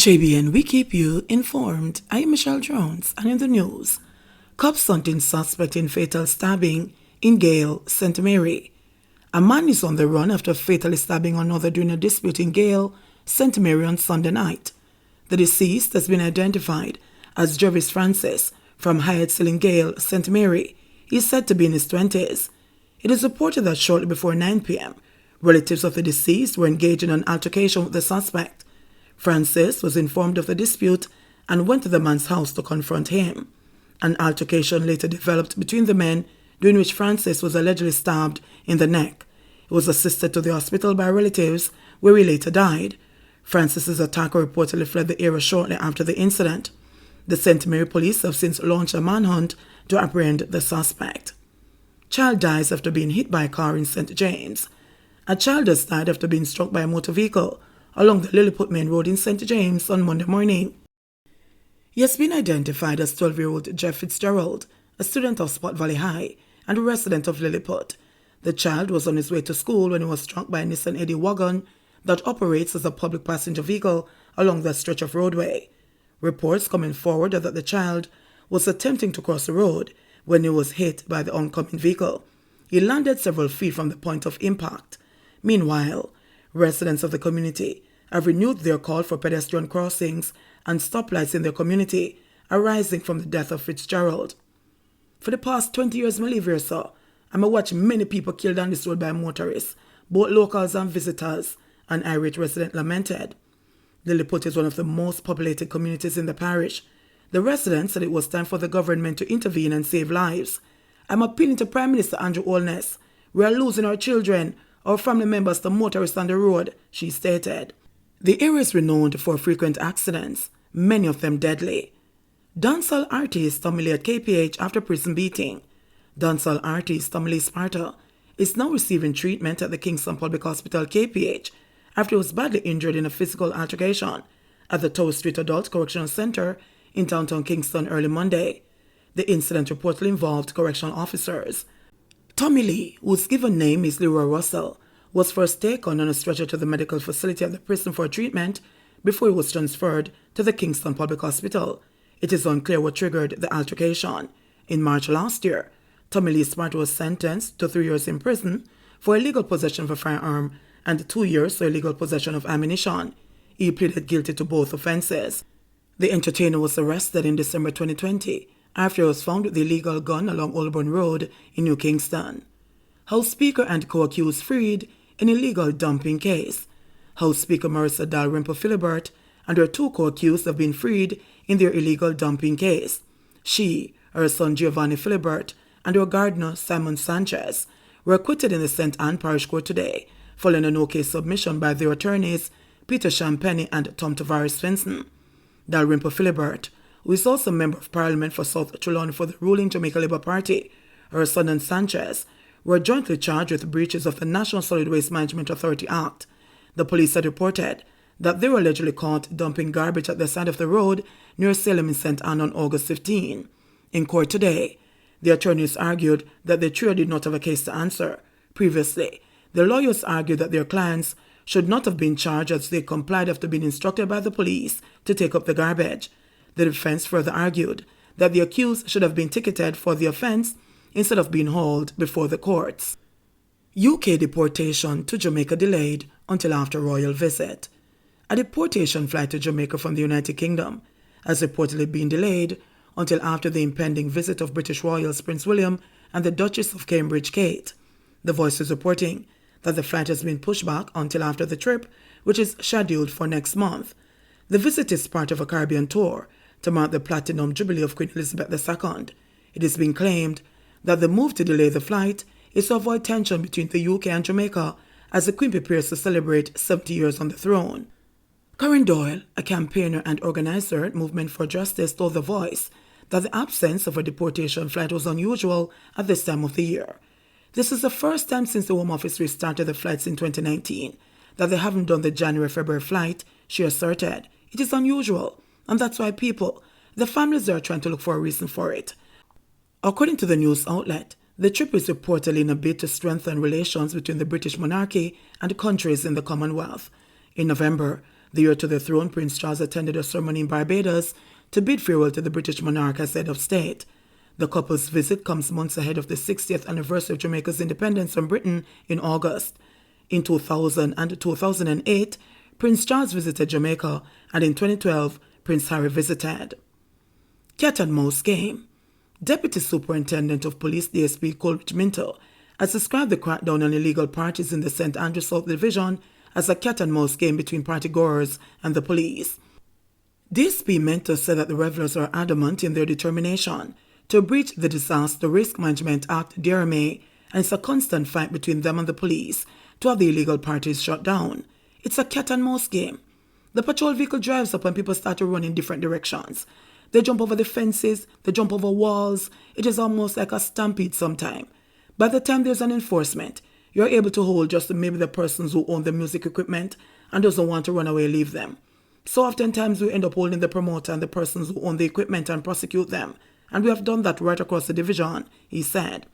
JBN, we keep you informed. I am Michelle Jones, and in the news, cops hunting suspect in fatal stabbing in Gale, St. Mary. A man is on the run after fatally stabbing another during a dispute in Gale, St. Mary on Sunday night. The deceased has been identified as Jervis Francis from Hyatt Hill in Gale, St. Mary. He is said to be in his 20s. It is reported that shortly before 9 p.m., relatives of the deceased were engaged in an altercation with the suspect. Francis was informed of the dispute and went to the man's house to confront him. An altercation later developed between the men, during which Francis was allegedly stabbed in the neck. He was assisted to the hospital by relatives, where he later died. Francis's attacker reportedly fled the area shortly after the incident. The St. Mary police have since launched a manhunt to apprehend the suspect. Child dies after being hit by a car in St. James. A child has died after being struck by a motor vehicle along the Lilliput Main Road in St. James on Monday morning. He has been identified as 12-year-old Jeff Fitzgerald, a student of Spot Valley High and a resident of Lilliput. The child was on his way to school when he was struck by a Nissan Eddy wagon that operates as a public passenger vehicle along that stretch of roadway. Reports coming forward are that the child was attempting to cross the road when he was hit by the oncoming vehicle. He landed several feet from the point of impact. Meanwhile, residents of the community have renewed their call for pedestrian crossings and stoplights in their community arising from the death of Fitzgerald. For the past 20 years, I live here, so I'm watching many people killed on this road by motorists, both locals and visitors, an irate resident lamented. Lilliput is one of the most populated communities in the parish. The residents said it was time for the government to intervene and save lives. I'm appealing to Prime Minister Andrew Holness. We are losing our children, our family members to motorists on the road, she stated. The area is renowned for frequent accidents, many of them deadly. Dancehall artist Tommy Lee at KPH after prison beating. Dancehall artist Tommy Lee Sparta is now receiving treatment at the Kingston Public Hospital KPH after he was badly injured in a physical altercation at the Tower Street Adult Correctional Center in downtown Kingston early Monday. The incident reportedly involved correctional officers. Tommy Lee, whose given name is Leroy Russell, was first taken on a stretcher to the medical facility at the prison for treatment before he was transferred to the Kingston Public Hospital. It is unclear what triggered the altercation. In March last year, Tommy Lee Smart was sentenced to 3 years in prison for illegal possession of a firearm and 2 years for illegal possession of ammunition. He pleaded guilty to both offenses. The entertainer was arrested in December 2020 after he was found with the illegal gun along Holborn Road in New Kingston. House Speaker and co-accused freed in illegal dumping case. House Speaker Marissa Dalrymple Philibert and her 2 co-accused have been freed in their illegal dumping case. She, her son Giovanni Philibert, and her gardener Simon Sanchez were acquitted in the St. Anne Parish Court today, following a no-case submission by their attorneys Peter Champagne and Tom Tavares Svensson. Dalrymple Philibert, who is also a member of Parliament for South Trelawney for the ruling Jamaica Labour Party, her son and Sanchez were jointly charged with breaches of the National Solid Waste Management Authority Act. The police had reported that they were allegedly caught dumping garbage at the side of the road near Salem in St. Anne on August 15. In court today, the attorneys argued that the trio did not have a case to answer. Previously, the lawyers argued that their clients should not have been charged as they complied after being instructed by the police to take up the garbage. The defense further argued that the accused should have been ticketed for the offense instead of being hauled before the courts. UK deportation to Jamaica delayed until after royal visit. A deportation flight to Jamaica from the United Kingdom has reportedly been delayed until after the impending visit of British royals Prince William and the Duchess of Cambridge Kate. The Voice is reporting that the flight has been pushed back until after the trip, which is scheduled for next month. The visit is part of a Caribbean tour to mark the Platinum Jubilee of Queen Elizabeth II. It is being claimed that the move to delay the flight is to avoid tension between the UK and Jamaica as the Queen prepares to celebrate 70 years on the throne. Karen Doyle, a campaigner and organizer at Movement for Justice, told The Voice that the absence of a deportation flight was unusual at this time of the year. This is the first time since the Home Office restarted the flights in 2019 that they haven't done the January-February flight, she asserted. It is unusual, and that's why the families are trying to look for a reason for it. According to the news outlet, the trip is reportedly in a bid to strengthen relations between the British monarchy and countries in the Commonwealth. In November, The heir to the throne, Prince Charles, attended a ceremony in Barbados to bid farewell to the British monarch as head of state. The couple's visit comes months ahead of the 60th anniversary of Jamaica's independence from Britain in August. In 2000 and 2008, Prince Charles visited Jamaica, and in 2012, Prince Harry visited. Cat and mouse game. Deputy Superintendent of Police DSP Coleridge Minto has described the crackdown on illegal parties in the St. Andrew South Division as a cat and mouse game between party-goers and the police. DSP Minto said that the revelers are adamant in their determination to breach the Disaster Risk Management Act DRMA, and it's a constant fight between them and the police to have the illegal parties shut down. It's a cat and mouse game. The patrol vehicle drives up and people start to run in different directions. They jump over the fences, they jump over walls. It is almost like a stampede sometime. By the time there's an enforcement, you're able to hold just maybe the persons who own the music equipment and doesn't want to run away, leave them. So oftentimes we end up holding the promoter and the persons who own the equipment and prosecute them. And we have done that right across the division, he said.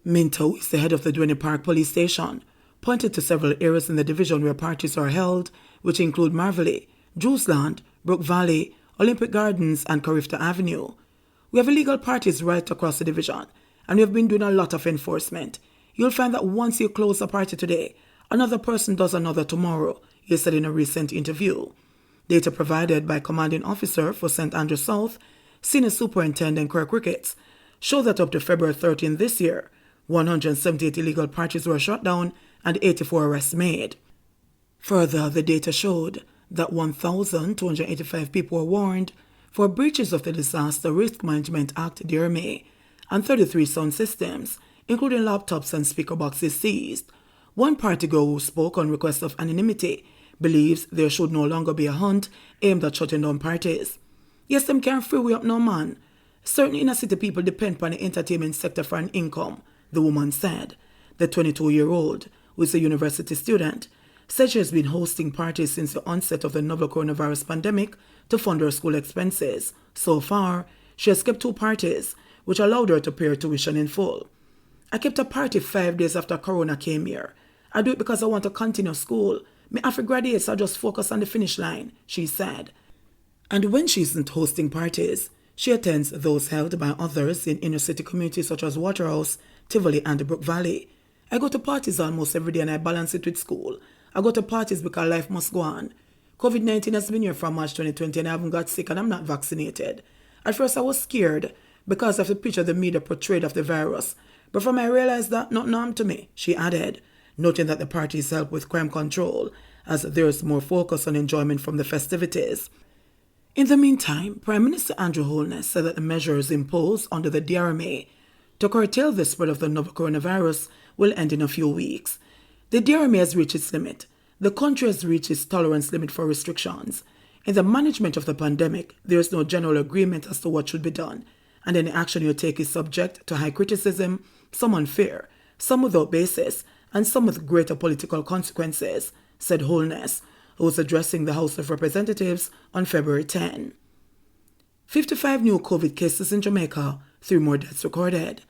Minto, who is the head of the Duane Park Police Station, pointed to several areas in the division where parties are held, which include Marvelly, Drewsland, Brook Valley, Olympic Gardens, and Carifta Avenue. We have illegal parties right across the division, and we have been doing a lot of enforcement. You'll find that once you close a party today, another person does another tomorrow, he said in a recent interview. Data provided by Commanding Officer for St. Andrew South, Senior Superintendent Kirk Ricketts, show that up to February 13 this year, 178 illegal parties were shut down and 84 arrests made. Further, the data showed that 1,285 people were warned for breaches of the Disaster Risk Management Act DRMA, and 33 sound systems, including laptops and speaker boxes, seized. One party girl who spoke on request of anonymity believes there should no longer be a hunt aimed at shutting down parties. Yes, them can't free up no man. Certain inner city people depend upon the entertainment sector for an income, the woman said. The 22-year-old, who is a university student, said she has been hosting parties since the onset of the novel coronavirus pandemic to fund her school expenses. So far, she has kept 2 parties, which allowed her to pay her tuition in full. I kept a party 5 days after Corona came here. I do it because I want to continue school. Me after graduate, so I just focus on the finish line, she said. And when she isn't hosting parties, she attends those held by others in inner city communities such as Waterhouse, Tivoli, and Brook Valley. I go to parties almost every day and I balance it with school. I go to parties because life must go on. COVID-19 has been here from March 2020 and I haven't got sick and I'm not vaccinated. At first I was scared because of the picture the media portrayed of the virus. But from I realized that nothing harm to me, she added, noting that the parties help with crime control as there is more focus on enjoyment from the festivities. In the meantime, Prime Minister Andrew Holness said that the measures imposed under the DRMA to curtail the spread of the novel coronavirus will end in a few weeks. The DRMA has reached its limit. The country has reached its tolerance limit for restrictions. In the management of the pandemic, there is no general agreement as to what should be done, and any action you take is subject to high criticism, some unfair, some without basis, and some with greater political consequences, said Holness, who was addressing the House of Representatives on February 10. 55 new COVID cases in Jamaica, 3 more deaths recorded.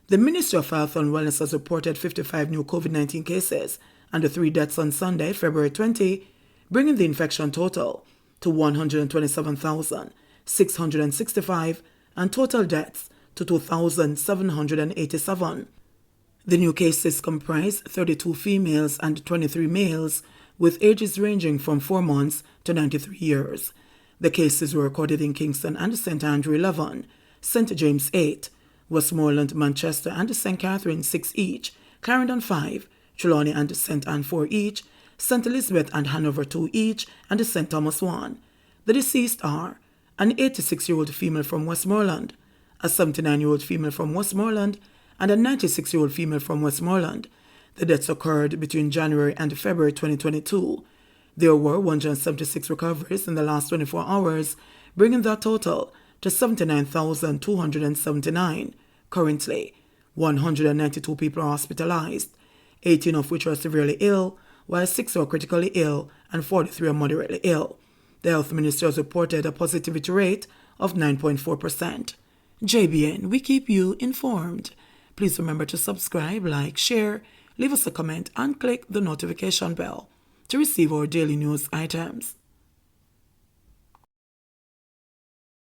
The Ministry of Health and Wellness has reported 55 new COVID-19 cases and 3 deaths on Sunday, February 20, bringing the infection total to 127,665 and total deaths to 2,787. The new cases comprise 32 females and 23 males, with ages ranging from 4 months to 93 years. The cases were recorded in Kingston and St. Andrew 11, St. James 8, Westmoreland, Manchester and St. Catherine 6 each, Clarendon 5, Trelawney and St. Anne 4 each, St. Elizabeth and Hanover 2 each, and St. Thomas 1. The deceased are an 86-year-old female from Westmoreland, a 79-year-old female from Westmoreland, and a 96-year-old female from Westmoreland. The deaths occurred between January and February 2022. There were 176 recoveries in the last 24 hours, bringing the total to 79,279. Currently, 192 people are hospitalized, 18 of which are severely ill, while 6 are critically ill and 43 are moderately ill. The Health Ministry has reported a positivity rate of 9.4%. JBN, we keep you informed. Please remember to subscribe, like, share, leave us a comment, and click the notification bell to receive our daily news items.